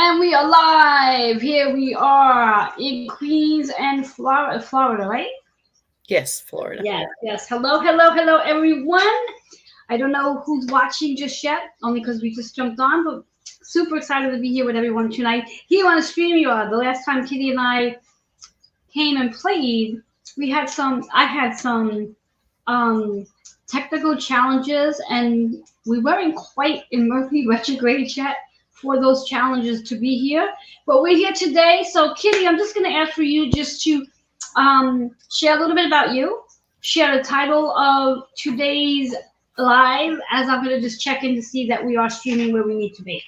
And we are live. Here we are in Queens and Florida, right? Yes, Florida. Yes. Hello, everyone. I don't know who's watching just yet, only because we just jumped on, but super excited to be here with everyone tonight. Here on the StreamYard, the last time Kitty and I came and played, I had some um, technical challenges, and we weren't quite in Mercury retrograde yet for those challenges to be here. But we're here today. So, Kitty, I'm just going to ask for you just to share a little bit about you, share the title of today's live, as I'm going to just check in to see that we are streaming where we need to be.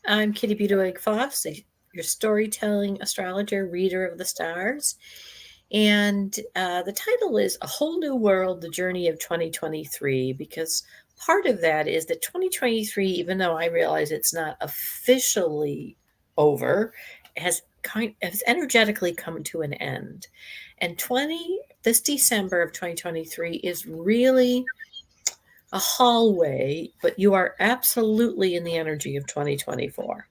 I'm Kitty Budwig Foss, your storytelling astrologer, reader of the stars. And the title is A Whole New World, The Journey of 2023, because part of that is that 2023, even though I realize it's not officially over, has energetically come to an end. And this December of 2023 is really a hallway, but you are absolutely in the energy of 2024.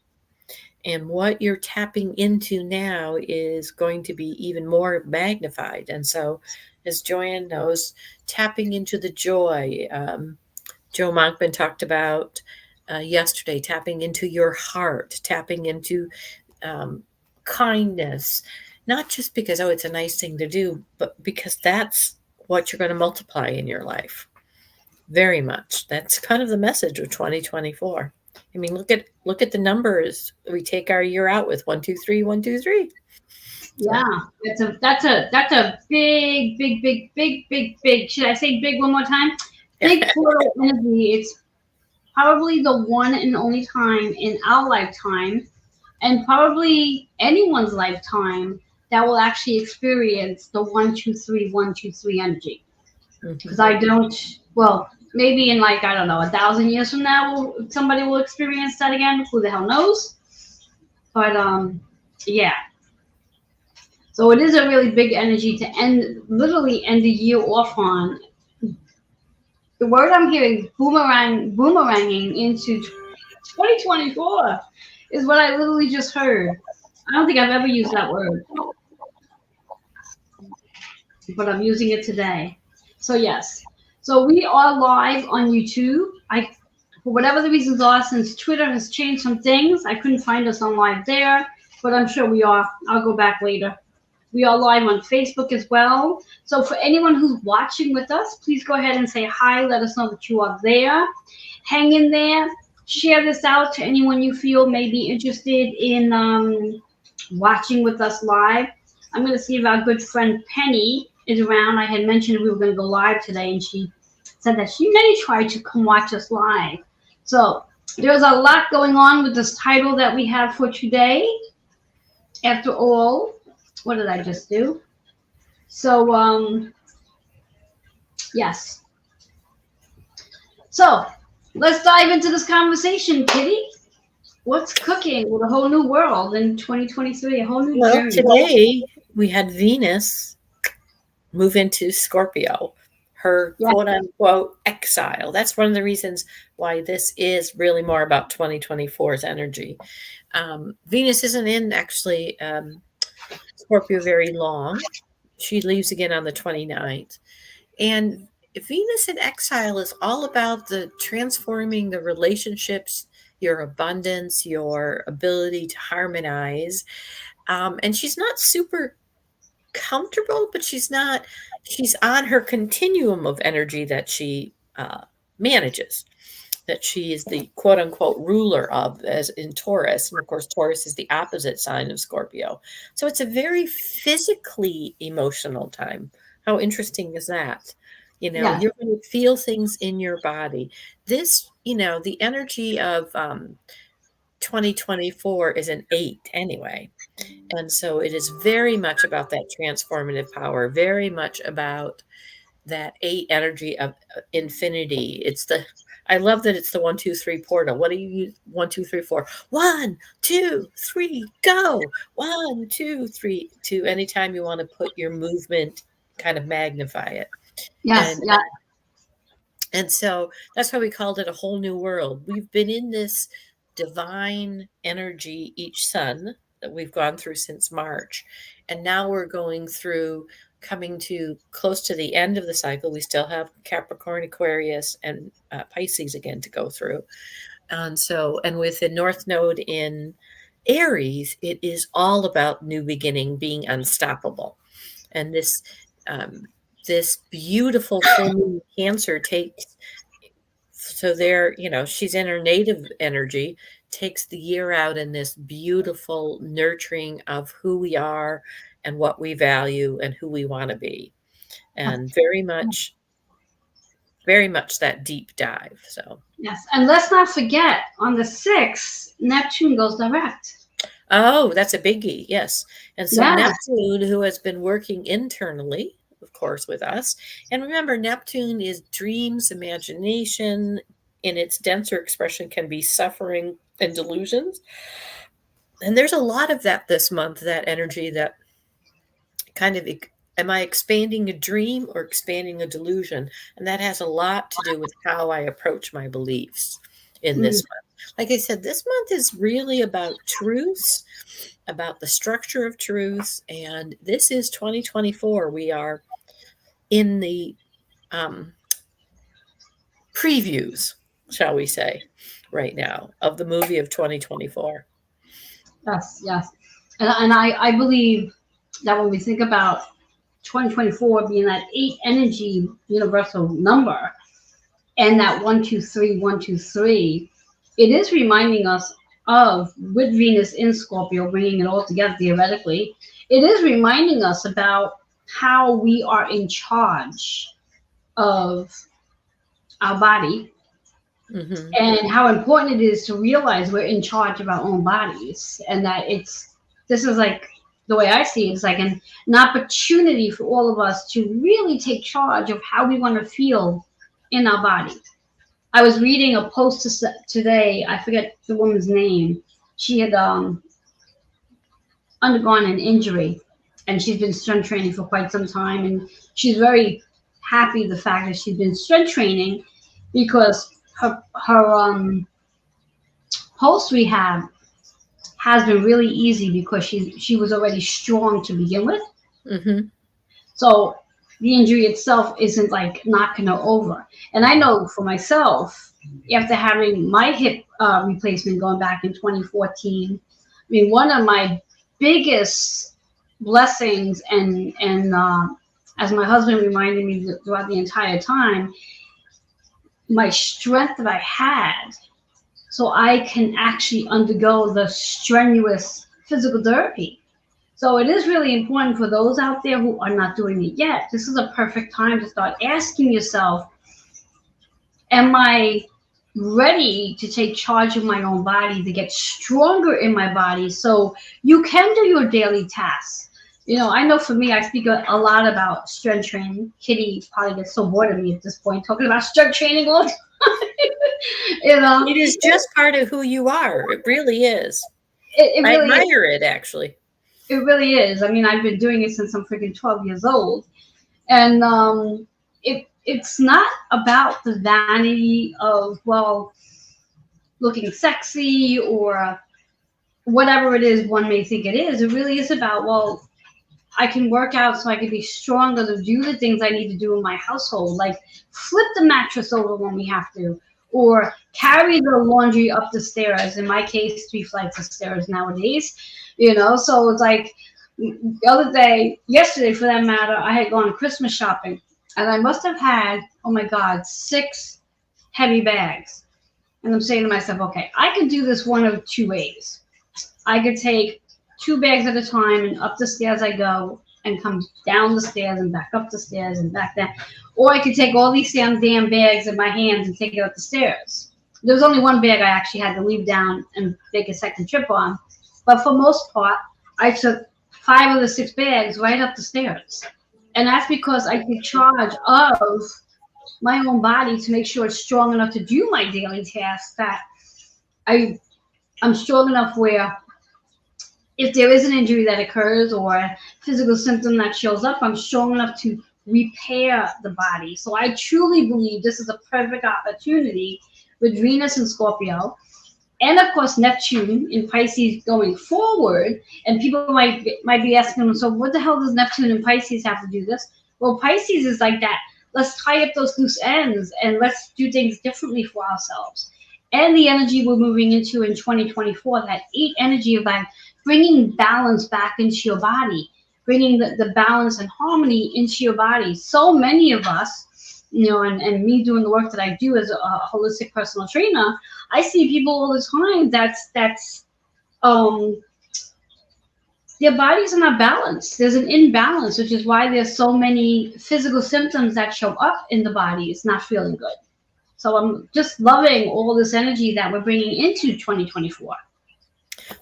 And what you're tapping into now is going to be even more magnified. And so, as Joanne knows, tapping into the joy. Joe Monkman talked about yesterday, tapping into your heart, tapping into kindness, not just because, oh, it's a nice thing to do, but because that's what you're going to multiply in your life. Very much. That's kind of the message of 2024. I mean, look at the numbers we take our year out with 1, 2, 3, 1, 2, 3. Yeah, that's a big. Should I say big one more time? Big portal energy. It's probably the one and only time in our lifetime, and probably anyone's lifetime, that will actually experience the 1, 2, 3 energy. Because I don't. Well, maybe in like I don't know 1,000 years from now, somebody will experience that again. Who the hell knows? But yeah. So it is a really big energy to literally end the year off on. The word I'm hearing, boomeranging into 2024, is what I literally just heard. I don't think I've ever used that word, but I'm using it today. So yes. So we are live on YouTube. For whatever the reasons are, since Twitter has changed some things, I couldn't find us on live there, but I'm sure we are. I'll go back later. We are live on Facebook as well. So for anyone who's watching with us, please go ahead and say hi. Let us know that you are there. Hang in there. Share this out to anyone you feel may be interested in watching with us live. I'm going to see if our good friend Penny is around. I had mentioned we were going to go live today, and she said that she may try to come watch us live. So there's a lot going on with this title that we have for today. After all, what did I just do? So, yes. So, let's dive into this conversation, Kitty. What's cooking with a whole new world in 2023? A whole new journey. Today we had Venus move into Scorpio, her quote unquote exile. That's one of the reasons why this is really more about 2024's energy. Venus isn't in actually Scorpio very long. She leaves again on the 29th. And Venus in exile is all about the transforming the relationships, your abundance, your ability to harmonize. And she's not super comfortable, but she's on her continuum of energy that she manages, that she is the quote unquote ruler of, as in Taurus. And of course, Taurus is the opposite sign of Scorpio. So it's a very physically emotional time. How interesting is that? You're going to feel things in your body. This, the energy of 2024 is an 8 anyway. And so it is very much about that transformative power, very much about that 8 energy of infinity. I love that it's the 1, 2, 3 portal. What do you use? 1, 2, 3, 4. 1, 2, 3, go. 1, 2, 3. To anytime you want to put your movement, kind of magnify it. Yes. And so that's why we called it a whole new world. We've been in this divine energy each sun that we've gone through since March. And now we're coming to close to the end of the cycle. We still have Capricorn, Aquarius, and Pisces again to go through. And with the North Node in Aries, it is all about new beginning, being unstoppable. And this beautiful full moon Cancer takes, so there, she's in her native energy, takes the year out in this beautiful nurturing of who we are and what we value and who we want to be. And very much that deep dive. So yes, and let's not forget, on the 6th, Neptune goes direct. Oh, that's a biggie. Yes. And so Yes. Neptune, who has been working internally, of course, with us. And remember, Neptune is dreams, imagination. In its denser expression can be suffering and delusions. And there's a lot of that this month, that energy that kind of, am I expanding a dream or expanding a delusion? And that has a lot to do with how I approach my beliefs in this month. Like I said, this month is really about truths, about the structure of truths. And this is 2024. We are in the previews, shall we say, right now of the movie of 2024. Yes, yes. And I believe that when we think about 2024 being that 8 energy universal number and that 123, 123, it is reminding us of, with Venus in Scorpio, bringing it all together theoretically, it is reminding us about how we are in charge of our body. Mm-hmm. And how important it is to realize we're in charge of our own bodies, and that this is like, the way I see it, it's like an opportunity for all of us to really take charge of how we want to feel in our body. I was reading a post today, I forget the woman's name. She had undergone an injury, and she's been strength training for quite some time, and she's very happy the fact that she's been strength training, because her post rehab has been really easy because she was already strong to begin with. Mm-hmm. So the injury itself isn't like knocking her over. And I know for myself, after having my hip replacement going back in 2014, I mean, one of my biggest blessings, and as my husband reminded me throughout the entire time, my strength that I had, so I can actually undergo the strenuous physical therapy. So it is really important for those out there who are not doing it yet. This is a perfect time to start asking yourself, am I ready to take charge of my own body, to get stronger in my body so you can do your daily tasks? I know for me, I speak a lot about strength training. Kitty probably gets so bored of me at this point talking about strength training all the time. It is just part of who you are. It really is. It really I admire it, actually. It really is. I mean, I've been doing it since I'm freaking 12 years old. And it's not about the vanity of, well, looking sexy or whatever it is one may think it is. It really is about, well, I can work out so I can be stronger to do the things I need to do in my household, like flip the mattress over when we have to, or carry the laundry up the stairs. In my case, 3 flights of stairs nowadays, so it's like the other day, yesterday for that matter, I had gone Christmas shopping, and I must have had, oh my God, 6 heavy bags. And I'm saying to myself, okay, I could do this one of 2 ways. I could take 2 bags at a time, and up the stairs I go, and come down the stairs and back up the stairs and back down. Or I could take all these damn bags in my hands and take it up the stairs. There was only one bag I actually had to leave down and take a second trip on. But for most part, I took 5 of the 6 bags right up the stairs. And that's because I take charge of my own body to make sure it's strong enough to do my daily tasks, that I'm strong enough where if there is an injury that occurs or a physical symptom that shows up, I'm strong enough to repair the body. So I truly believe this is a perfect opportunity with Venus and Scorpio And of course, Neptune in Pisces going forward. And people might be asking, so what the hell does Neptune in Pisces have to do this? Well, Pisces is like that. Let's tie up those loose ends and let's do things differently for ourselves. And the energy we're moving into in 2024, that 8 energy of like bringing balance back into your body, bringing the balance and harmony into your body. So many of us, you know, and me doing the work that I do as a holistic personal trainer, I see people all the time that's their bodies are not balanced. There's an imbalance, which is why there's so many physical symptoms that show up in the body. It's not feeling good. So I'm just loving all this energy that we're bringing into 2024.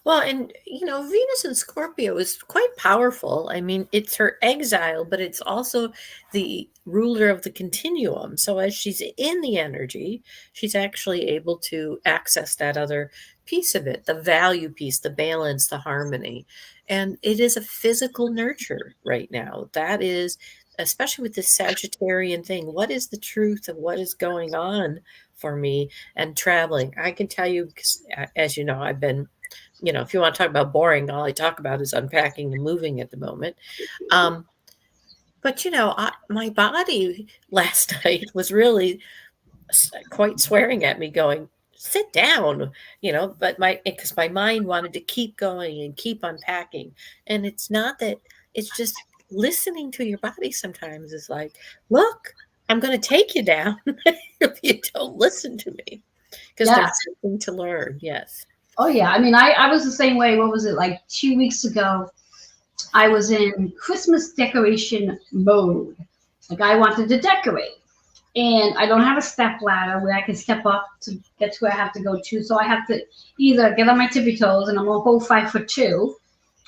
Well, and you know, Venus in Scorpio is quite powerful. I mean, it's her exile, but it's also the ruler of the continuum. So as she's in the energy, she's actually able to access that other piece of it, the value piece, the balance, the harmony. And it is a physical nurture right now. That is, especially with this Sagittarian thing, what is the truth of what is going on for me and traveling? I can tell you, because as you know, I've been, you know, if you want to talk about boring, all I talk about is unpacking and moving at the moment. But, you know, my body last night was really quite swearing at me going, sit down, you know, but because my mind wanted to keep going and keep unpacking. And it's not that, it's just listening to your body sometimes is like, look, I'm going to take you down if you don't listen to me, because there's something to learn. Yes. Oh yeah, I mean, I was the same way. What was it, like 2 weeks ago? I was in Christmas decoration mode. Like I wanted to decorate, and I don't have a step ladder where I can step up to get to where I have to go to. So I have to either get on my tippy toes, and I'm a whole 5'2".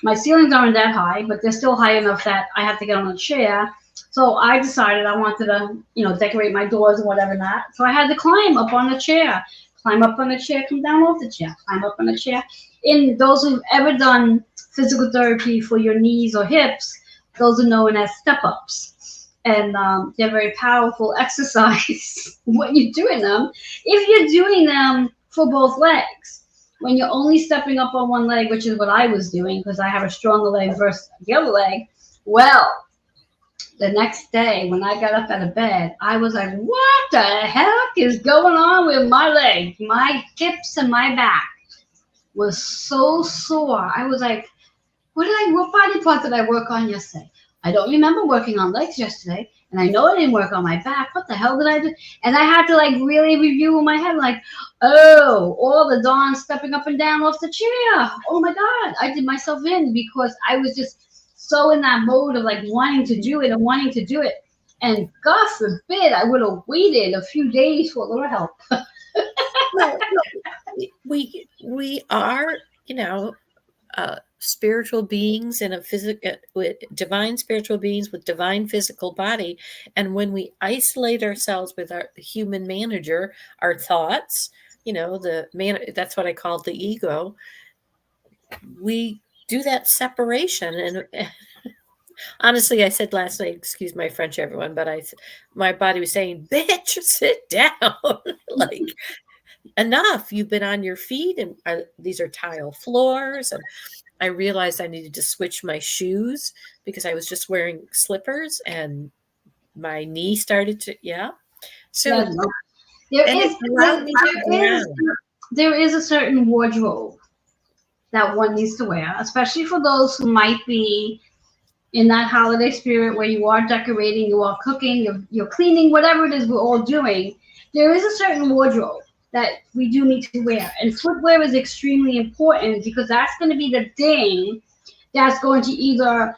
My ceilings aren't that high, but they're still high enough that I have to get on a chair. So I decided I wanted to, you know, decorate my doors and whatever not. So I had to climb up on the chair. Climb up on a chair, come down off the chair, climb up on a chair. In those who've ever done physical therapy for your knees or hips, those are known as step-ups. And they're very powerful exercise when you're doing them. If you're doing them for both legs, when you're only stepping up on one leg, which is what I was doing because I have a stronger leg versus the other leg, well, the next day when I got up out of bed, I was like, what the heck is going on with my leg? My hips and my back was so sore. I was like, what body part did I work on yesterday? I don't remember working on legs yesterday. And I know I didn't work on my back. What the hell did I do? And I had to like really review in my head, like, oh, all the darn stepping up and down off the chair. Oh my God, I did myself in because I was just so in that mode of like wanting to do it and wanting to do it. And God forbid I would have waited a few days for a little help. Well, we are, you know, spiritual beings in a physical, with divine spiritual beings with divine physical body. And when we isolate ourselves with our human manager, our thoughts, you know, that's what I call the ego. We do that separation. And honestly, I said last night, excuse my French, everyone, but my body was saying, bitch, sit down. Like, enough. You've been on your feet, and these are tile floors. And I realized I needed to switch my shoes because I was just wearing slippers and my knee started to, So there is a certain wardrobe that one needs to wear, especially for those who might be in that holiday spirit where you are decorating, you are cooking, you're cleaning, whatever it is we're all doing. There is a certain wardrobe that we do need to wear. And footwear is extremely important because that's going to be the thing that's going to either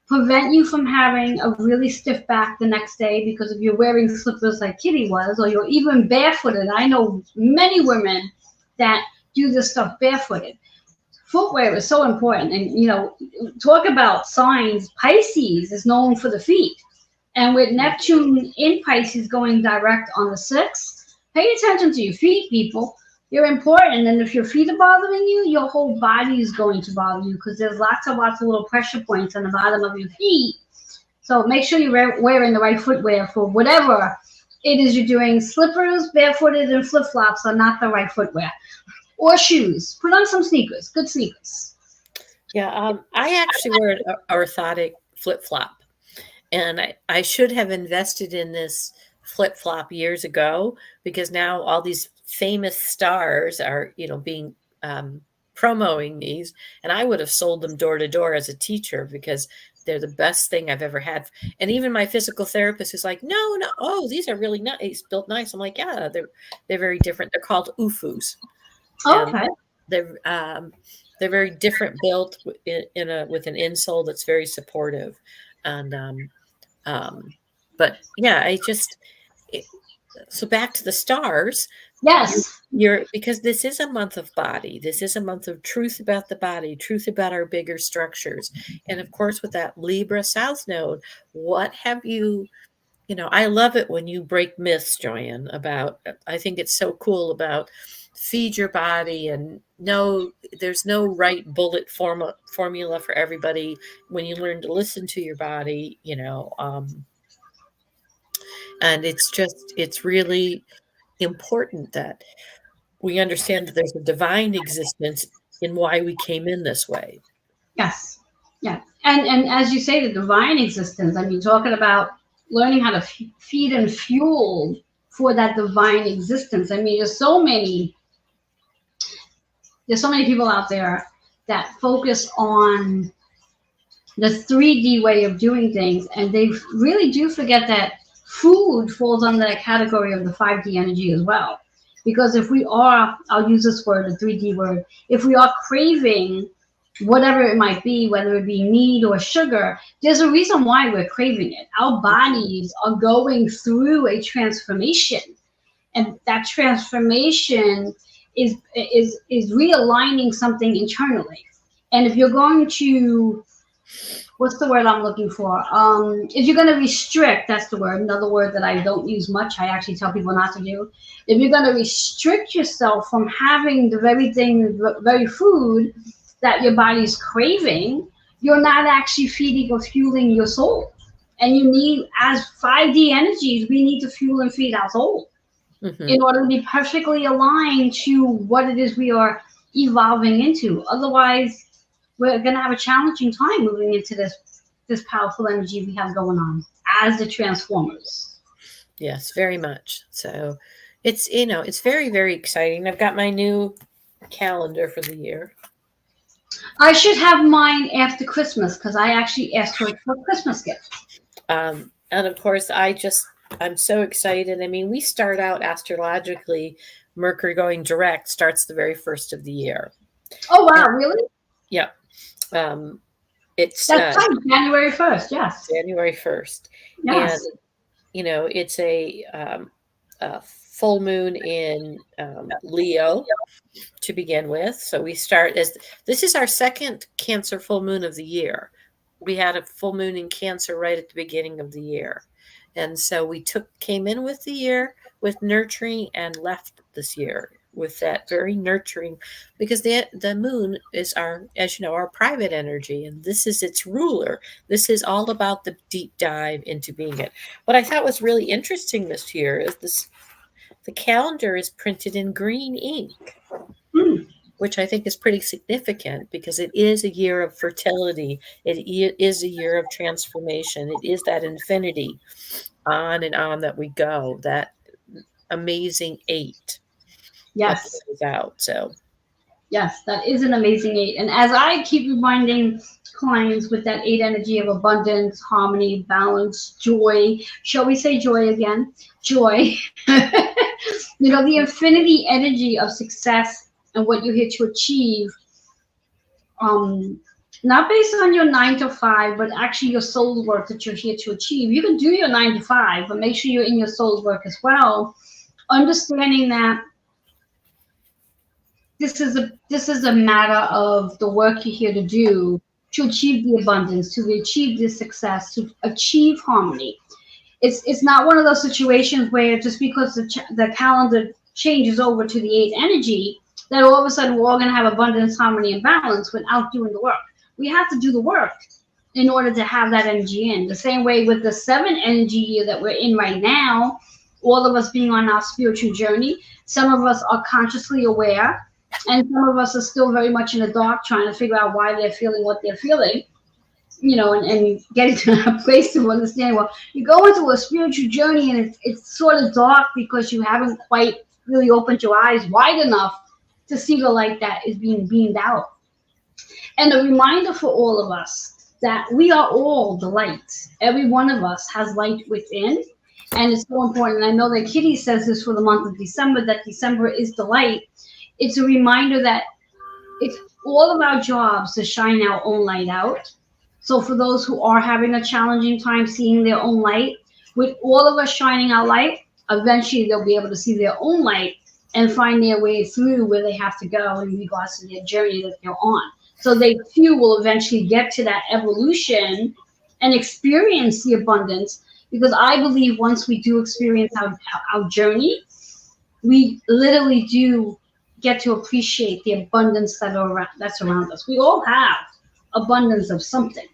prevent you from having a really stiff back the next day because if you're wearing slippers like Kitty was, or you're even barefooted. I know many women that do this stuff barefooted. Footwear is so important. And, you know, talk about signs. Pisces is known for the feet. And with Neptune in Pisces going direct on the 6th, pay attention to your feet, people. You're important. And if your feet are bothering you, your whole body is going to bother you because there's lots of little pressure points on the bottom of your feet. So make sure you're wearing the right footwear for whatever it is you're doing. Slippers, barefooted, and flip-flops are not the right footwear. or shoes. Put on some sneakers, good sneakers. Yeah, I actually wear an orthotic flip flop, and I should have invested in this flip flop years ago because now all these famous stars are, being promoting these, and I would have sold them door to door as a teacher because they're the best thing I've ever had. And even my physical therapist is like, no, no, oh, these are really nice, built nice. I'm like, yeah, they're very different. They're called UFUs. And Okay. they're very different built with an insole that's very supportive, and but yeah, so back to the stars. Yes. You're because this is a month of body. This is a month of truth about the body, truth about our bigger structures, and of course with that Libra South Node, what have you? I love it when you break myths, Joanne, I think it's so cool about feed your body and there's no right bullet formula for everybody when you learn to listen to your body, and it's really important that we understand that there's a divine existence in why we came in this way. Yes. Yeah. And as you say, the divine existence, I mean, talking about learning how to feed and fuel for that divine existence. I mean, there's so many people out there that focus on the 3D way of doing things, and they really do forget that food falls under that category of the 5D energy as well. Because if we are, I'll use this word, a 3D word, if we are craving whatever it might be, whether it be meat or sugar, there's a reason why we're craving it. Our bodies are going through a transformation, and that transformation is realigning something internally. And if you're going to, what's the word I'm looking for? If you're going to restrict, that's the word, another word that I don't use much, I actually tell people not to do. If you're going to restrict yourself from having the very food that your body's craving, you're not actually feeding or fueling your soul. And you need, as 5D energies, we need to fuel and feed our soul in order to be perfectly aligned to what it is we are evolving into. Otherwise, we're going to have a challenging time moving into this powerful energy we have going on as the Transformers. Yes, very much. So it's, it's very, very exciting. I've got my new calendar for the year. I should have mine after Christmas because I actually asked for a Christmas gift. And of course, I'm so excited. I mean, we start out astrologically, Mercury going direct starts the very first of the year. Oh, wow, really? Yeah. It's that's right, January 1st, yes. January 1st. Yes. And, it's a full moon in Leo to begin with. So we start this is our second Cancer full moon of the year. We had a full moon in Cancer right at the beginning of the year. And so we came in with the year with nurturing and left this year with that very nurturing, because the moon is our private energy, and this is its ruler. This is all about the deep dive into being it. What I thought was really interesting this year is the calendar is printed in green ink, which I think is pretty significant because it is a year of fertility. It is a year of transformation. It is that infinity on and on that we go, that amazing 8. Yes. Out, so. Yes, that is an amazing 8. And as I keep reminding clients with that 8 energy of abundance, harmony, balance, joy, shall we say joy again? Joy. The infinity energy of success and what you're here to achieve, not based on your 9 to 5, but actually your soul's work that you're here to achieve. You can do your 9 to 5, but make sure you're in your soul's work as well, understanding that this is a matter of the work you're here to do to achieve the abundance, to achieve the success, to achieve harmony. It's not one of those situations where just because the calendar changes over to the 8 energy, that all of a sudden we're all going to have abundance, harmony, and balance without doing the work. We have to do the work in order to have that energy in. The same way with the 7 energy year that we're in right now, all of us being on our spiritual journey, some of us are consciously aware And some of us are still very much in the dark trying to figure out why they're feeling what they're feeling, and getting to a place to understand, well, you go into a spiritual journey and it's sort of dark because you haven't quite really opened your eyes wide enough to see the light that is being beamed out. And a reminder for all of us that we are all the light. Every one of us has light within. And it's so important. I know that Kitty says this for the month of December, that December is the light. It's a reminder that it's all of our jobs to shine our own light out. So for those who are having a challenging time seeing their own light, with all of us shining our light, eventually they'll be able to see their own light and find their way through where they have to go in regards to their journey that they're on. So they too will eventually get to that evolution and experience the abundance, because I believe once we do experience our journey, we literally do get to appreciate the abundance that's around us. We all have abundance of something.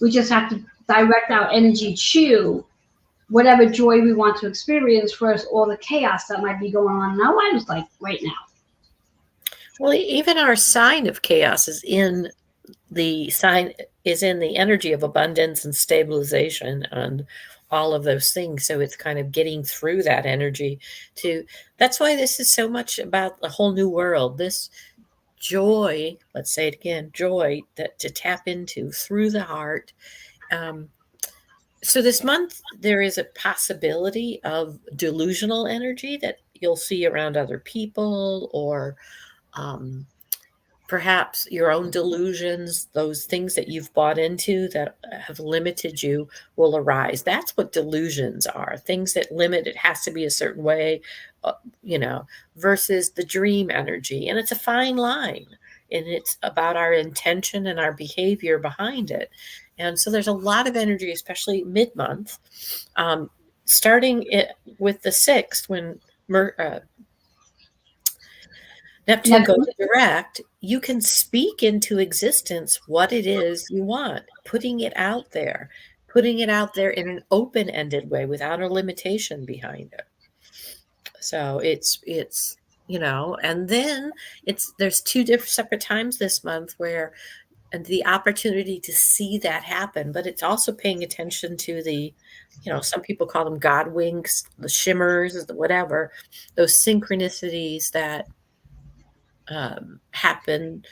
We just have to direct our energy to whatever joy we want to experience versus all the chaos that might be going on in our lives like right now. Well, even our sign of chaos is in the energy of abundance and stabilization and all of those things. So it's kind of getting through that energy that's why this is so much about the whole new world. This joy, let's say it again, joy to tap into through the heart. So this month, there is a possibility of delusional energy that you'll see around other people, or perhaps your own delusions, those things that you've bought into that have limited you will arise. That's what delusions are, things that limit. It has to be a certain way, versus the dream energy. And it's a fine line, and it's about our intention and our behavior behind it. And so there's a lot of energy, especially mid-month, starting with the 6th when Neptune goes direct. You can speak into existence what it is you want, putting it out there in an open-ended way without a limitation behind it. So it's and then there's 2 different separate times this month where the opportunity to see that happen, but it's also paying attention to the, some people call them God winks, the shimmers, whatever, those synchronicities that happen,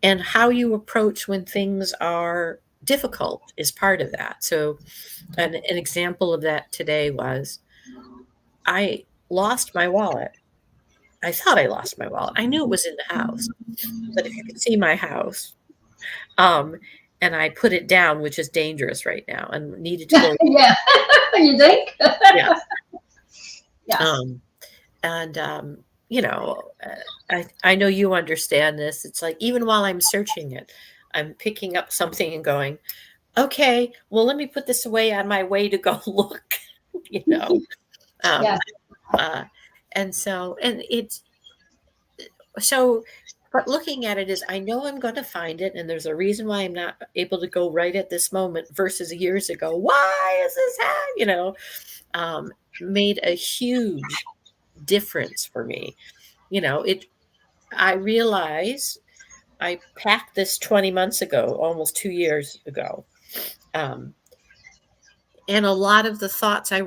and how you approach when things are difficult is part of that. So an example of that today was I lost my wallet. I thought I lost my wallet. I knew it was in the house, but if you could see my house, and I put it down, which is dangerous right now, and needed to go. Yeah, you think? Yeah. I know you understand this. It's like, even while I'm searching it, I'm picking up something and going, okay, well, let me put this away on my way to go look, but looking at it is, I know I'm going to find it, and there's a reason why I'm not able to go right at this moment versus years ago. Why is this happening? Made a huge difference for me. I realize I packed this 20 months ago, almost 2 years ago. And a lot of the thoughts I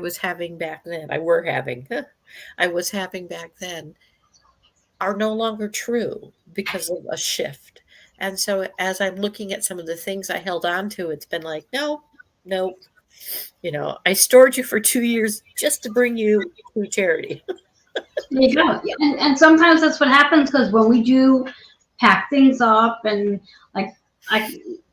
was having back then are no longer true because of a shift. And so as I'm looking at some of the things I held on to, it's been like, no, I stored you for 2 years just to bring you to charity. There you go. And sometimes that's what happens, because when we do pack things up, and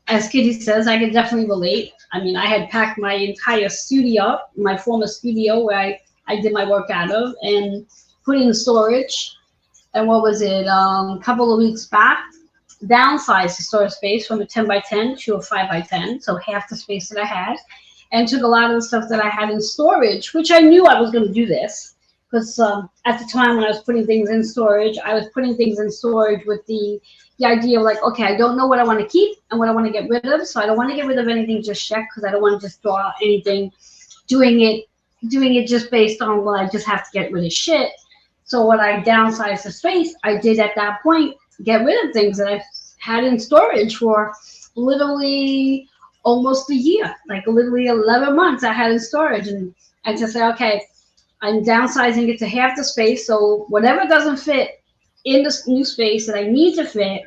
as Kitty says, I can definitely relate. I mean, I had packed my entire studio up, my former studio where I did my work out of, and put in storage. And what was it? A couple of weeks back, downsized the storage space from a 10x10 to a 5x10, so half the space that I had, and took a lot of the stuff that I had in storage, which I knew I was going to do this, because at the time when I was putting things in storage, I was putting things in storage with the idea of like, okay, I don't know what I want to keep and what I want to get rid of, so I don't want to get rid of anything just yet, because I don't want to just throw out anything, doing it just based on, well, I just have to get rid of shit. So when I downsized the space, I did at that point get rid of things that I had in storage for literally almost a year, like literally 11 months I had in storage. And I just say, okay, I'm downsizing it to half the space. So whatever doesn't fit in this new space that I need to fit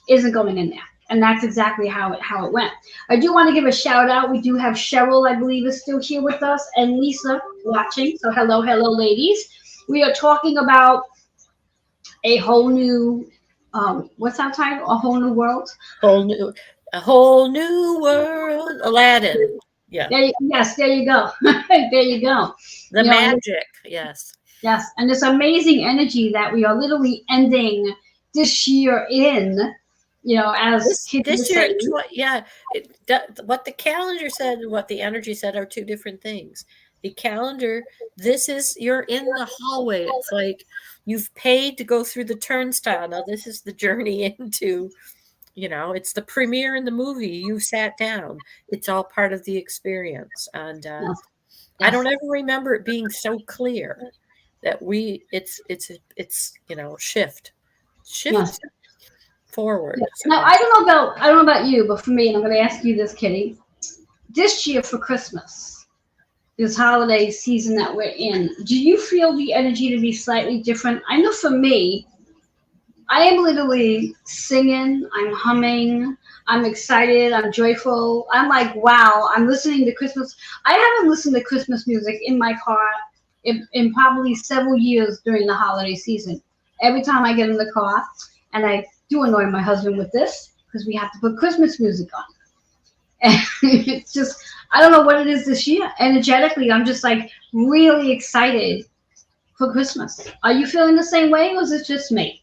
isn't going in there. And that's exactly how it went. I do want to give a shout out. We do have Cheryl, I believe, is still here with us, and Lisa watching. So hello, ladies. We are talking about a whole new, what's our title? A Whole New World? A whole new world. Aladdin. Yeah. Yes, there you go. There you go. The magic, yes. Yes, and this amazing energy that we are literally ending this year in, as this year, what the calendar said and what the energy said are two different things. The calendar, you're in the hallway. It's like you've paid to go through the turnstile. Now this is the journey into, it's the premiere in the movie. You sat down. It's all part of the experience. And yes. I don't ever remember it being so clear that it's shift yes. forward. Yes. Now I don't know about you, but for me, and I'm going to ask you this, Kitty. This year for Christmas, this holiday season that we're in, do you feel the energy to be slightly different? I know for me, I am literally singing, I'm humming, I'm excited, I'm joyful. I'm like, wow, I'm listening to Christmas. I haven't listened to Christmas music in my car in probably several years during the holiday season. Every time I get in the car, and I do annoy my husband with this, because we have to put Christmas music on. And it's just, I don't know what it is this year. Energetically, I'm just like really excited for Christmas. Are you feeling the same way, or is it just me?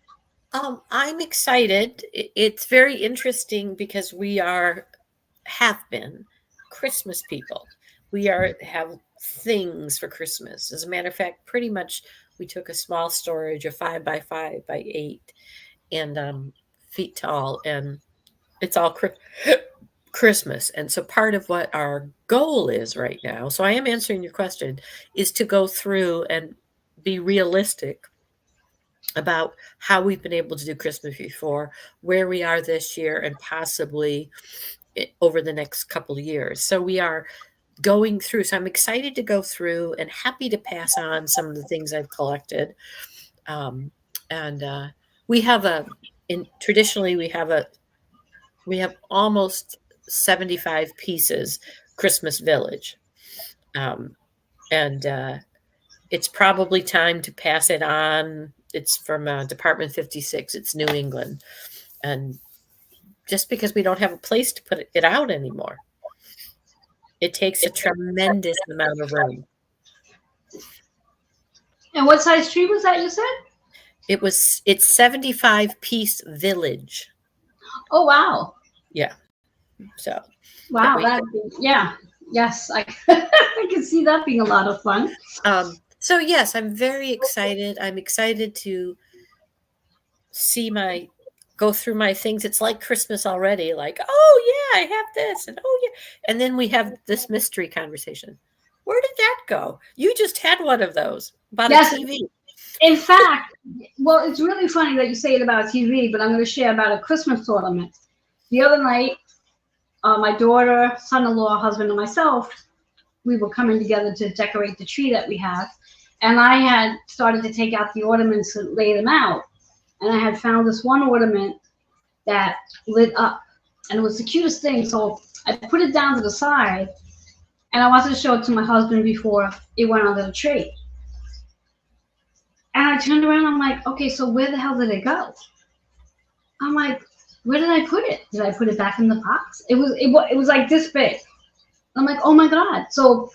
I'm excited. It's very interesting because we have been Christmas people. We have things for Christmas. As a matter of fact, pretty much we took a small storage of 5 by 5 by 8 and feet tall, and it's all Christmas. And so part of what our goal is right now, so I am answering your question, is to go through and be realistic about how we've been able to do Christmas before, where we are this year, and possibly over the next couple of years. So we are going through. So I'm excited to go through and happy to pass on some of the things I've collected. We have traditionally we have almost 75 pieces Christmas Village. It's probably time to pass it on. It's from Department 56. It's New England. And just because we don't have a place to put it out anymore, it takes a tremendous amount of room. And what size tree was that you said? It's 75 piece village. Oh, wow. Yeah. So. Wow. Yes. I can see that being a lot of fun. So yes, I'm very excited. I'm excited to go through my things. It's like Christmas already. Like, oh yeah, I have this, and oh yeah, and then we have this mystery conversation. Where did that go? You just had one of those about a TV. In fact, well, it's really funny that you say it about a TV, but I'm going to share about a Christmas ornament. The other night, my daughter, son-in-law, husband, and myself, we were coming together to decorate the tree that we have. And I had started to take out the ornaments and lay them out. And I had found this one ornament that lit up. And it was the cutest thing. So I put it down to the side. And I wanted to show it to my husband before it went under the tree. And I turned around. I'm like, okay, so where the hell did it go? I'm like, where did I put it? Did I put it back in the box? It was like this big. I'm like, oh my God. So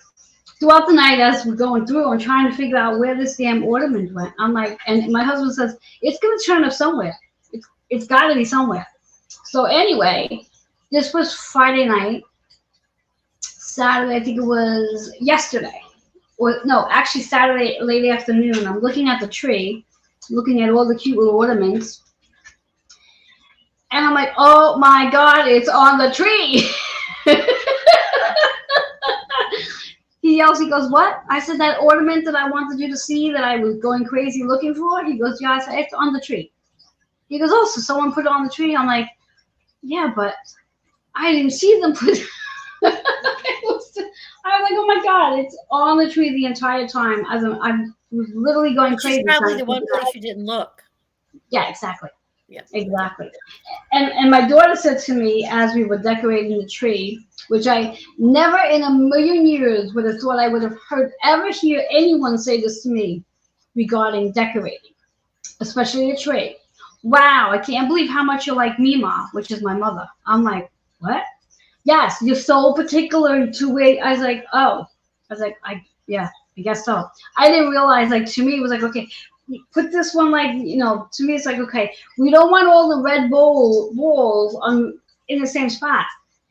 throughout the night, as we're going through, I'm trying to figure out where this damn ornament went. I'm like, and my husband says, it's going to turn up somewhere. It's got to be somewhere. So anyway, this was Friday night. Saturday, I think it was yesterday. Or no, actually Saturday, late afternoon. I'm looking at the tree, looking at all the cute little ornaments. And I'm like, oh my God, it's on the tree. he yells, he goes, what? I said, that ornament that I wanted you to see that I was going crazy looking for? He goes, yeah. I said, it's on the tree. He goes, oh, so someone put it on the tree? I'm like, yeah, but I didn't see them put it. I was like, oh my God, it's on the tree the entire time. I was literally going crazy. It's probably the one place you didn't look. Yeah, exactly. Yeah, exactly. And my daughter said to me as we were decorating the tree, which I never in a million years would have thought I would have ever hear anyone say this to me regarding decorating, especially a tree. Wow, I can't believe how much you like Mima, which is my mother. I'm like, what? Yes, you're so particular to wait. I was like, yeah, I guess so. I didn't realize, like, to me, it was like, okay, put this one, like, to me, it's like, okay, we don't want all the red balls in the same spot.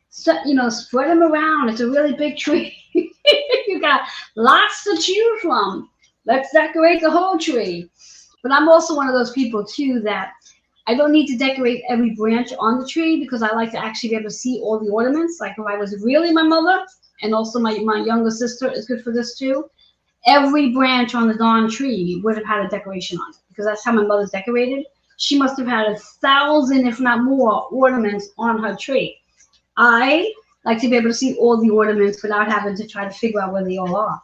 So, spread them around. It's a really big tree. You got lots to choose from. Let's decorate the whole tree. But I'm also one of those people, too, that I don't need to decorate every branch on the tree because I like to actually be able to see all the ornaments. Like if I was really my mother, and also my younger sister is good for this too, every branch on the darn tree would have had a decoration on it because that's how my mother's decorated. She must have had 1,000, if not more, ornaments on her tree. I like to be able to see all the ornaments without having to try to figure out where they all are.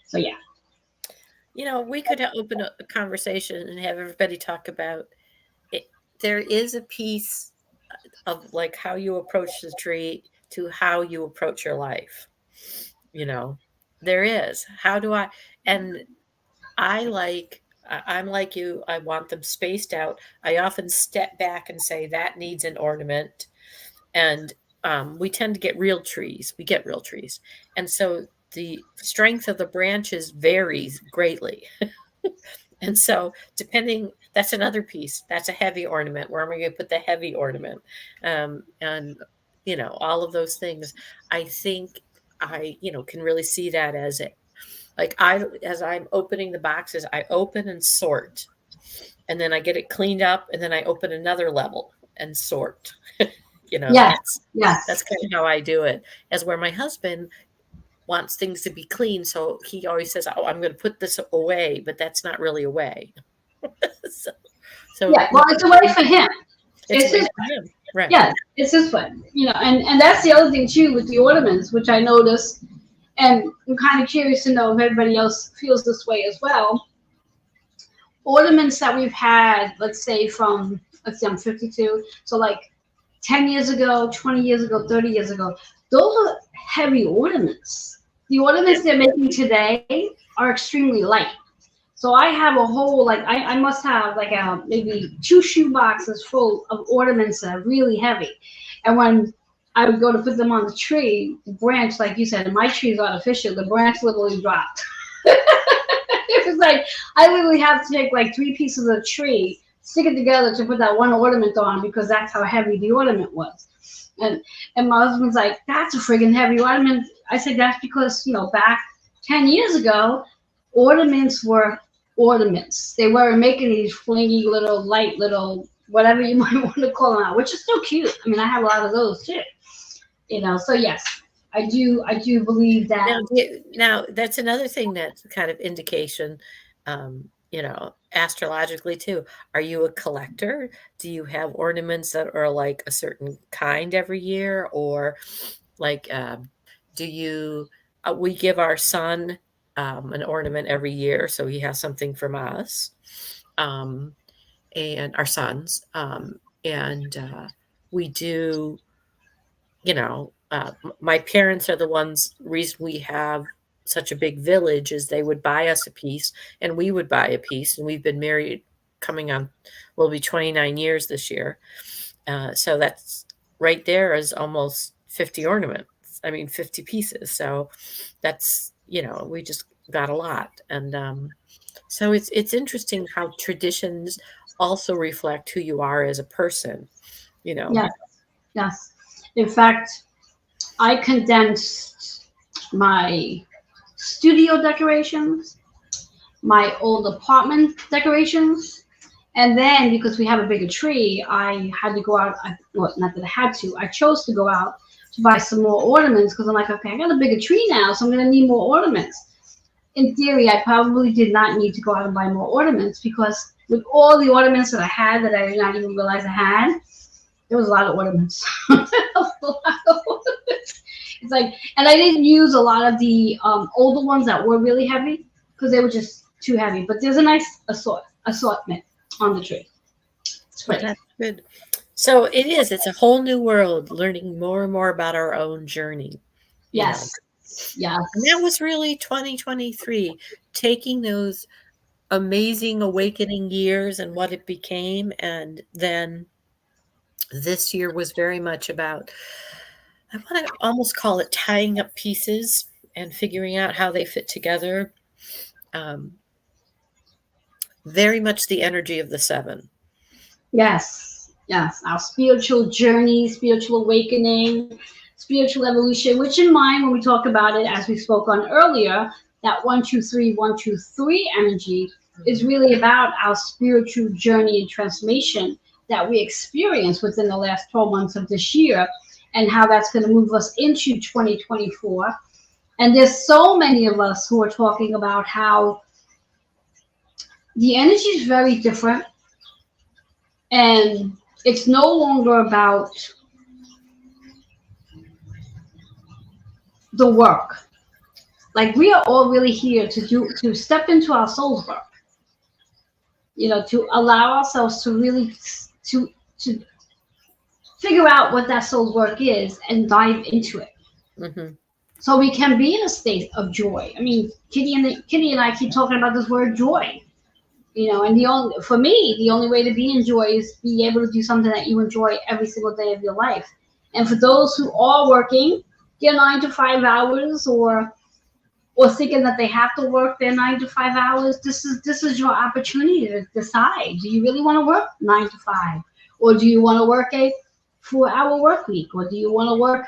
So yeah. We could open a conversation and have everybody talk about it. There is a piece of like how you approach the tree to how you approach your life. There is. How do I? And I'm like you. I want them spaced out. I often step back and say that needs an ornament. And we tend to get real trees. We get real trees. And so the strength of the branches varies greatly. And so that's another piece. That's a heavy ornament. Where am I going to put the heavy ornament? And, all of those things. I think I, can really see that as it. Like as I'm opening the boxes, I open and sort. And then I get it cleaned up. And then I open another level and sort. Yes. That's kind of how I do it. As where my husband wants things to be clean. So he always says, oh, I'm going to put this away, but that's not really away. so yeah, well, it's a way for him. It's his for him. Right. Yeah, it's his way. And that's the other thing too with the ornaments, which I noticed, and I'm kind of curious to know if everybody else feels this way as well. Ornaments that we've had, let's say I'm 52, so like 10 years ago, 20 years ago, 30 years ago, those are heavy ornaments. The ornaments they're making today are extremely light. So I have a whole, I must have maybe 2 shoe boxes full of ornaments that are really heavy. And when I would go to put them on the tree, the branch, like you said, and my tree is artificial, the branch literally dropped. It was like, I literally have to take 3 pieces of the tree, stick it together to put that one ornament on because that's how heavy the ornament was. And my husband's like, that's a friggin' heavy ornament. I said, that's because, back 10 years ago, ornaments were ornaments. They weren't making these flingy little, light little, whatever you might want to call them out, which is still cute. I mean, I have a lot of those too. So yes, I do believe that. Now that's another thing that's kind of indication, astrologically too. Are you a collector? Do you have ornaments that are like a certain kind every year? Or do you, we give our son an ornament every year. So he has something from us and our sons. We do, my parents are the reason we have such a big village is they would buy us a piece and we would buy a piece. And we've been married will be 29 years this year. So that's right there is almost 50 ornaments. 50 pieces. So that's, we just got a lot. And so it's interesting how traditions also reflect who you are as a person, Yes. In fact, I condensed my studio decorations, my old apartment decorations, and then because we have a bigger tree, I had to go out. Not that I had to. I chose to go out to buy some more ornaments because I'm like, okay, I got a bigger tree now, so I'm going to need more ornaments. In theory, I probably did not need to go out and buy more ornaments because with all the ornaments that I had that I did not even realize I had, there was a lot of ornaments. A lot of ornaments. It's like, and I didn't use a lot of the older ones that were really heavy because they were just too heavy. But there's a nice assortment on the tree. It's Well, pretty. that's good. So it's a whole new world, learning more and more about our own journey. You know. Yes. Yes. And that was really 2023, taking those amazing awakening years and what it became. And then this year was very much about, I want to almost call it tying up pieces and figuring out how they fit together. Very much the energy of the 7. Yes. Yes. Our spiritual journey, spiritual awakening, spiritual evolution, which in mind, when we talk about it, as we spoke on earlier, that 1, 2, 3, 1, 2, 3 energy is really about our spiritual journey and transformation that we experienced within the last 12 months of this year and how that's going to move us into 2024. And there's so many of us who are talking about how the energy is very different and it's no longer about the work. Like we are all really here to step into our soul's work. You know, to allow ourselves to really to figure out what that soul's work is and dive into it. Mm-hmm. So we can be in a state of joy. I mean, Kitty and I keep talking about this word joy. You know, and for me, the only way to be in joy is be able to do something that you enjoy every single day of your life. And for those who are working their 9 to 5 hours or thinking that they have to work their 9 to 5 hours, this is your opportunity to decide. Do you really want to work 9 to 5? Or do you want to work a 4-hour work week? Or do you want to work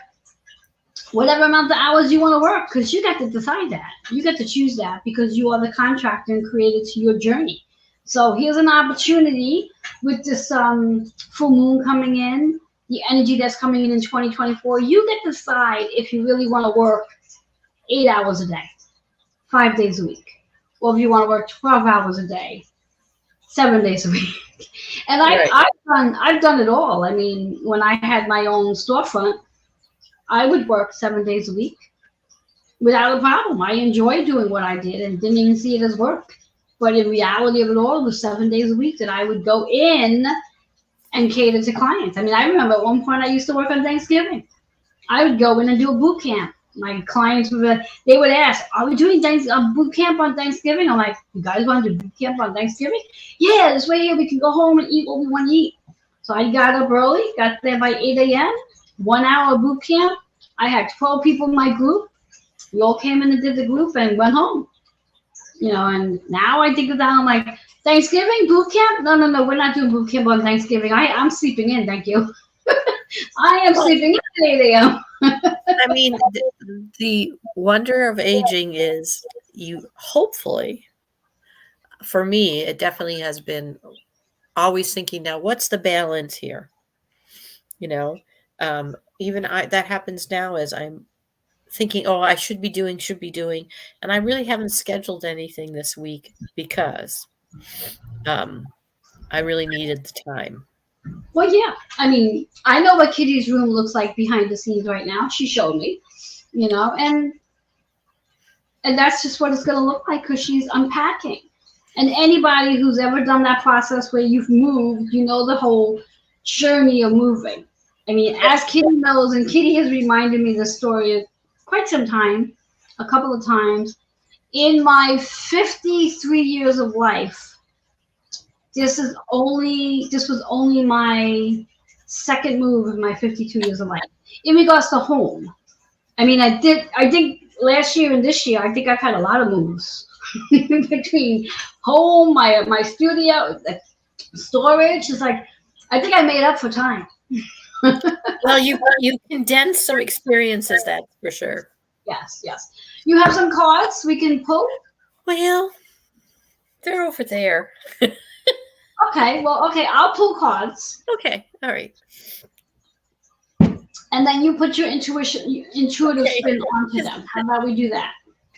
whatever amount of hours you want to work? Because you get to decide that. You get to choose that because you are the contractor and created to your journey. So here's an opportunity with this full moon coming in, the energy that's coming in 2024. You get to decide if you really want to work 8 hours a day, 5 days a week, or if you want to work 12 hours a day, 7 days a week. And I've done it all. I mean, when I had my own storefront, I would work 7 days a week without a problem. I enjoyed doing what I did and didn't even see it as work. But in reality of it all, it was 7 days a week that I would go in and cater to clients. I mean, I remember at one point I used to work on Thanksgiving. I would go in and do a boot camp. My clients would ask, "Are we doing a boot camp on Thanksgiving?" I'm like, "You guys want to do boot camp on Thanksgiving?" "Yeah, this way here we can go home and eat what we want to eat." So I got up early, got there by 8 a.m., 1 hour boot camp. I had 12 people in my group. We all came in and did the group and went home. You know, and now I think about, I'm like, Thanksgiving boot camp? No, we're not doing boot camp on Thanksgiving. I'm sleeping in, thank you. I am sleeping in at 8 a.m. I mean, the wonder of aging is hopefully, for me, it definitely has been always thinking now, what's the balance here? You know, even that happens now as I'm thinking, oh, I should be doing. And I really haven't scheduled anything this week because I really needed the time. Well, yeah. I mean, I know what Kitty's room looks like behind the scenes right now. She showed me, you know, and that's just what it's going to look like because she's unpacking. And anybody who's ever done that process where you've moved, you know the whole journey of moving. I mean, as Kitty knows, and Kitty has reminded me the story quite some time, a couple of times. In my 53 years of life, this was only my second move in my 52 years of life. In regards to home, I mean, I think last year and this year, I think I've had a lot of moves between home, my studio, storage. It's like, I think I made up for time. Well, you condensed some experiences, that's for sure. Yes. You have some cards we can pull? Well, they're over there. Okay, I'll pull cards. Okay, all right. and then you put your intuitive Okay. spin onto them. How about we do that?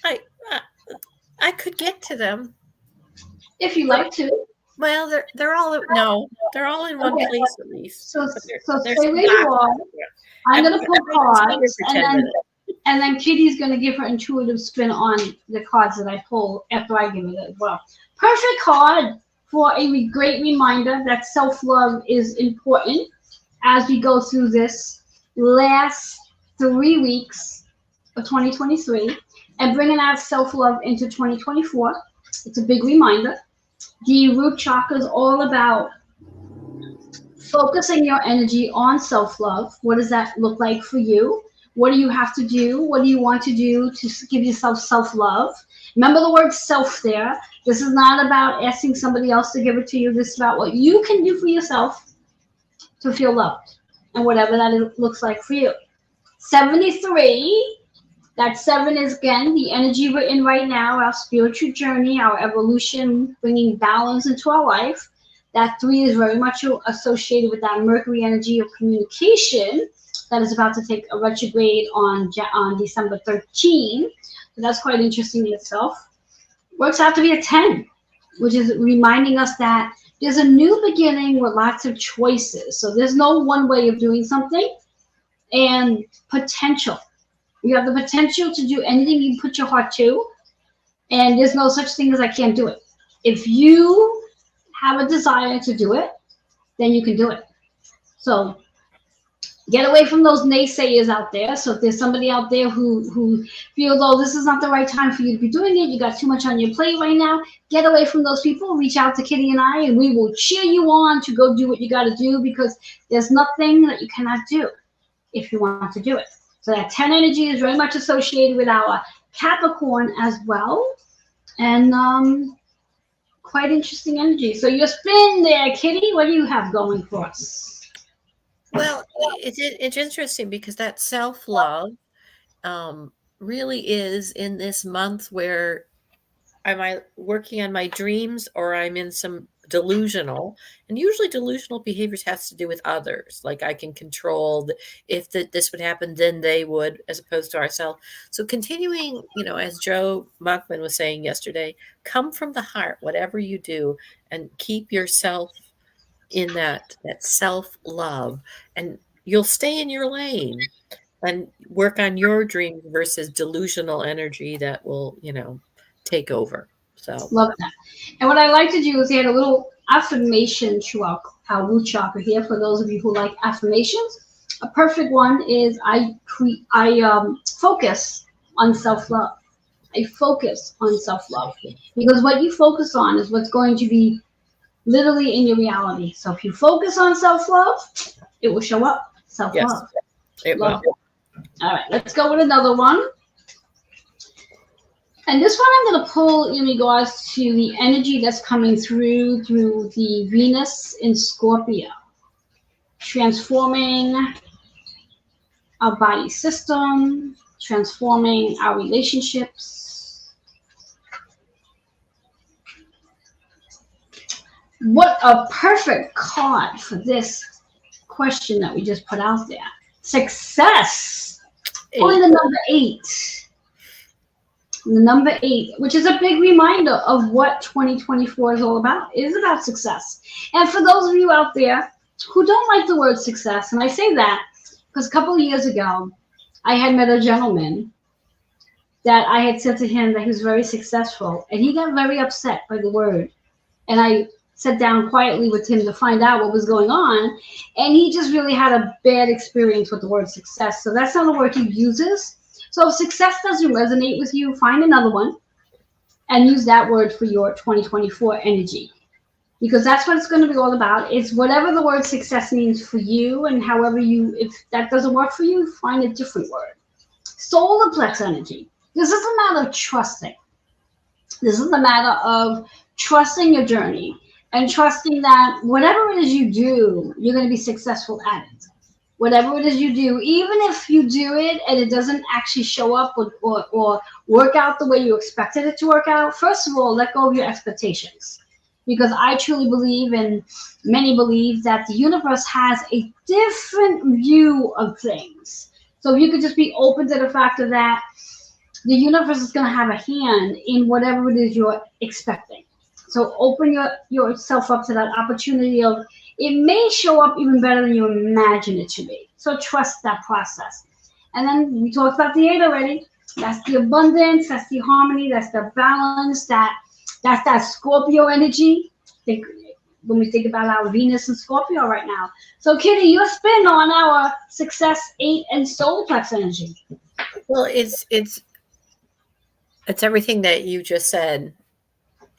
I I could get to them. If you like to. Well, they're all no, they're all in one Okay. place at least. So But stay some where you boxes are. there. I'm I'm gonna gonna pull be here cards, for 10 minutes. and then Kitty's gonna give her intuitive spin on the cards that I pull after I give it as well. Perfect card for a great reminder that self-love is important as we go through this last 3 weeks of 2023 and bringing our self-love into 2024. It's a big reminder. The root chakra is all about focusing your energy on self-love. What does that look like for you? What do you have to do? What do you want to do to give yourself self-love? Remember the word self there. This is not about asking somebody else to give it to you. This is about what you can do for yourself to feel loved and whatever that looks like for you. 73, that 7 is, again, the energy we're in right now, our spiritual journey, our evolution, bringing balance into our life. That 3 is very much associated with that Mercury energy of communication that is about to take a retrograde on December 13. So that's quite interesting in itself. Works out to be a 10, which is reminding us that there's a new beginning with lots of choices. So there's no one way of doing something, and potential. You have the potential to do anything you put your heart to, and there's no such thing as I can't do it. If you have a desire to do it, then you can do it. So get away from those naysayers out there. So if there's somebody out there who feels, oh, this is not the right time for you to be doing it, you got too much on your plate right now, get away from those people. Reach out to Kitty and I, and we will cheer you on to go do what you got to do, because there's nothing that you cannot do if you want to do it. So that 10 energy is very much associated with our Capricorn as well. And quite interesting energy. So your spin there, Kitty, what do you have going for us? Well, it's interesting because that self-love really is in this month where am I working on my dreams or I'm in some delusional, and usually delusional behaviors has to do with others. Like I can control if this would happen, then they would, as opposed to ourselves. So continuing, as Joe Monkman was saying yesterday, come from the heart, whatever you do, and keep yourself in that self-love, and you'll stay in your lane and work on your dreams versus delusional energy that will, take over. So Love that. And what I like to do is add a little affirmation to our root chakra here. For those of you who like affirmations, a perfect one is I focus on self-love. I focus on self-love, because what you focus on is what's going to be literally in your reality. So if you focus on self-love, it will show up. Self-love. Yes, it will. All right, let's go with another one. And this one I'm going to pull in regards to the energy that's coming through the Venus in Scorpio, transforming our body system, transforming our relationships. What a perfect card for this question that we just put out there. Success. Only the number 8. The number 8, which is a big reminder of what 2024 is all about. It is about success. And for those of you out there who don't like the word success, and I say that because a couple of years ago, I had met a gentleman that I had said to him that he was very successful, and he got very upset by the word. And I sat down quietly with him to find out what was going on, and he just really had a bad experience with the word success. So that's not a word he uses. So if success doesn't resonate with you, find another one and use that word for your 2024 energy, because that's what it's going to be all about. It's whatever the word success means for you, and however if that doesn't work for you, find a different word. Solar plex energy. This is a matter of trusting. This is a matter of trusting your journey and trusting that whatever it is you do, you're going to be successful at it. Whatever it is you do, even if you do it and it doesn't actually show up or work out the way you expected it to work out, first of all, let go of your expectations. because I truly believe, and many believe, that the universe has a different view of things. So if you could just be open to the fact of that, the universe is going to have a hand in whatever it is you're expecting. So open yourself up to that opportunity of, it may show up even better than you imagine it to be. So trust that process. And then we talked about the 8 already. That's the abundance, that's the harmony, that's the balance, that's that Scorpio energy. When we think about our Venus and Scorpio right now. So Kitty, your spin on our success 8 and solar plex energy. Well, it's everything that you just said.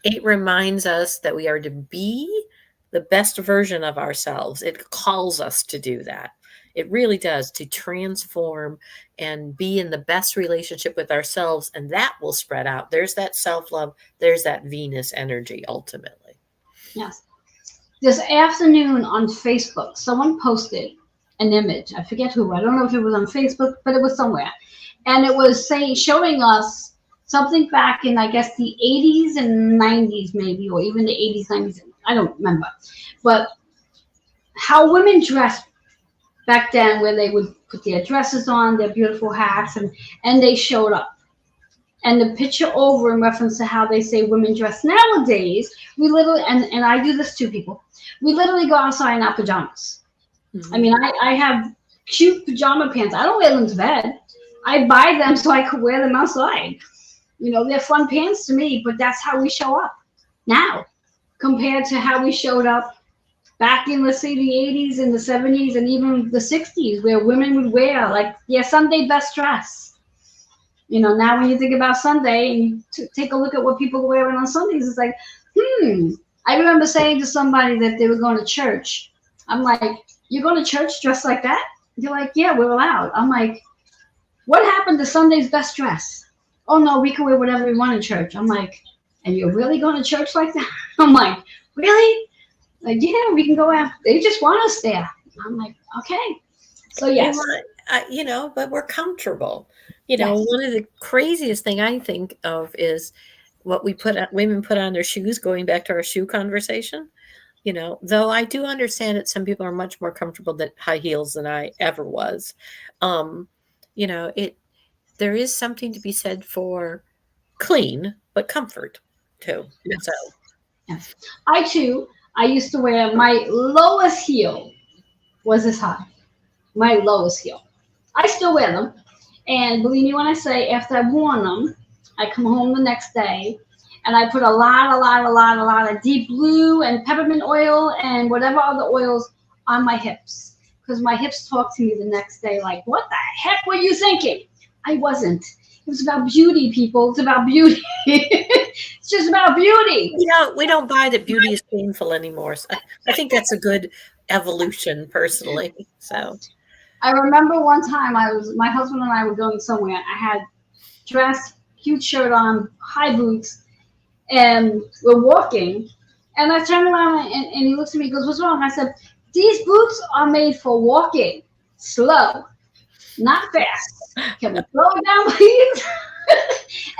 8 reminds us that we are to be the best version of ourselves. It calls us to do that. It really does, to transform and be in the best relationship with ourselves, and that will spread out. There's that self-love. There's that Venus energy, ultimately. Yes. This afternoon on Facebook, someone posted an image. I forget who. I don't know if it was on Facebook, but it was somewhere. And it was showing us something back in, I guess, the 80s and 90s maybe, or even the 80s, 90s. I don't remember. But how women dressed back then, where they would put their dresses on, their beautiful hats, and they showed up. And the picture over in reference to how they say women dress nowadays, we literally, and I do this too, people, we literally go outside in our pajamas. Mm-hmm. I mean, I have cute pajama pants. I don't wear them to bed. I buy them so I could wear them outside. You know, they're fun pants to me, but that's how we show up now compared to how we showed up back in, let's say, the 80s and the 70s and even the 60s, where women would wear, like, Sunday best dress. You know, now when you think about Sunday and you take a look at what people are wearing on Sundays, it's like, I remember saying to somebody that they were going to church. I'm like, you're going to church dressed like that? They're like, yeah, we're allowed. I'm like, what happened to Sunday's best dress? Oh, no, we can wear whatever we want in church. I'm like, and you're really going to church like that? I'm like, really? Like, yeah, we can go out. They just want us there. I'm like, okay. So, yes. But we're comfortable. Yes. One of the craziest thing I think of is what women put on their shoes, going back to our shoe conversation. Though I do understand that some people are much more comfortable with high heels than I ever was. There is something to be said for clean, but comfort too. Yes. So, yes. I used to wear, my lowest heel was this high. My lowest heel. I still wear them. And believe me when I say, after I've worn them, I come home the next day and I put a lot of deep blue and peppermint oil and whatever other oils on my hips. Because my hips talk to me the next day like, what the heck were you thinking? I wasn't. It was about beauty, people. It's about beauty. It's just about beauty. We don't buy that beauty is painful anymore. So I think that's a good evolution, personally. So I remember one time my husband and I were going somewhere. I had dress, cute shirt on, high boots, and we're walking. And I turned around and he looks at me and goes, what's wrong? I said, these boots are made for walking slow, not fast. Can we slow it down, please?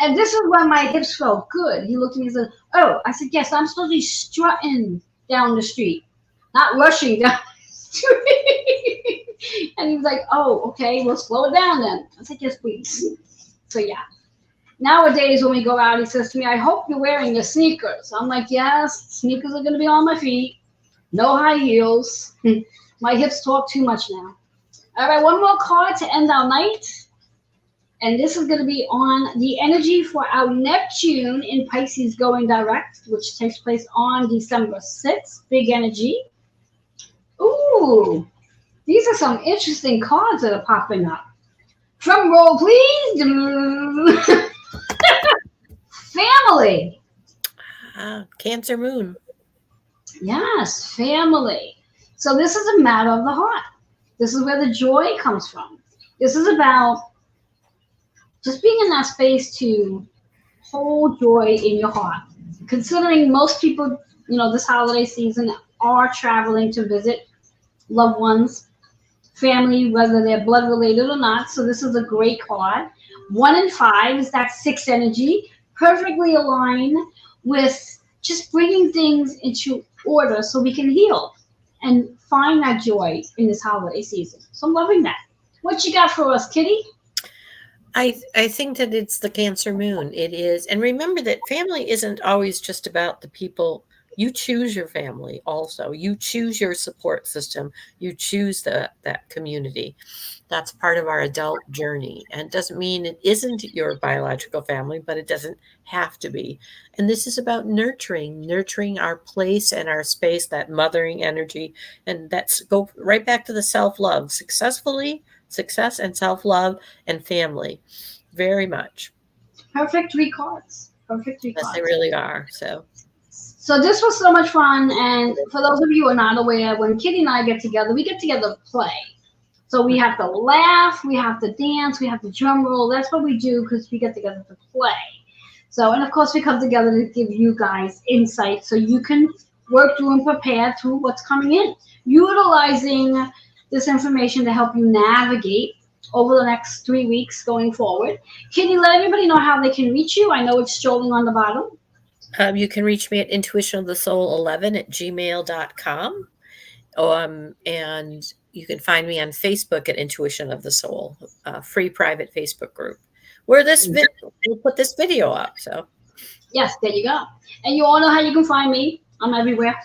And this is when my hips felt good. He looked at me and said, oh, I said, yes, I'm supposed to be strutting down the street, not rushing down the street. And he was like, oh, okay, we'll slow it down then. I said, yes, please. So, yeah. Nowadays, when we go out, he says to me, I hope you're wearing your sneakers. I'm like, yes, sneakers are going to be on my feet. No high heels. My hips talk too much now. All right, one more card to end our night. And this is going to be on the energy for our Neptune in Pisces going direct, which takes place on December 6th. Big energy. Ooh, these are some interesting cards that are popping up. Drum roll, please. Family. Cancer moon. Yes, family. So this is a matter of the heart. This is where the joy comes from. This is about just being in that space to hold joy in your heart. Considering most people, this holiday season are traveling to visit loved ones, family, whether they're blood related or not. So this is a great card. 1 and 5 is that 6 energy, perfectly aligned with just bringing things into order so we can heal and find that joy in this holiday season. So I'm loving that. What you got for us, Kitty? I think that it's the Cancer moon. It is. And remember that family isn't always just about the people. You choose your family also. You choose your support system. You choose that community. That's part of our adult journey. And it doesn't mean it isn't your biological family, but it doesn't have to be. And this is about nurturing our place and our space, that mothering energy. And that's go right back to the self-love. Success and self-love and family. Very much. Perfect three cards. Perfect three Yes, cards. they really are. So this was so much fun. And for those of you who are not aware, when Kitty and I get together, we get together to play. So we have to laugh, we have to dance, we have to drum roll. That's what we do because we get together to play. So, and of course, we come together to give you guys insight so you can work through and prepare through what's coming in, utilizing this information to help you navigate over the next 3 weeks going forward. Kitty, let everybody know how they can reach you. I know it's strolling on the bottom. You can reach me at intuitionofthesoul11@gmail.com. And you can find me on Facebook at Intuition of the Soul, a free private Facebook group where we'll put this video up. So yes, there you go. And you all know how you can find me. I'm everywhere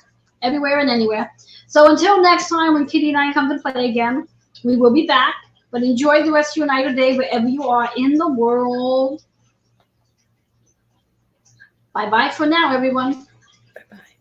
and anywhere. So until next time when Kitty and I come to play again, we will be back. But enjoy the rest of your night or day wherever you are in the world. Bye-bye for now, everyone. bye-bye.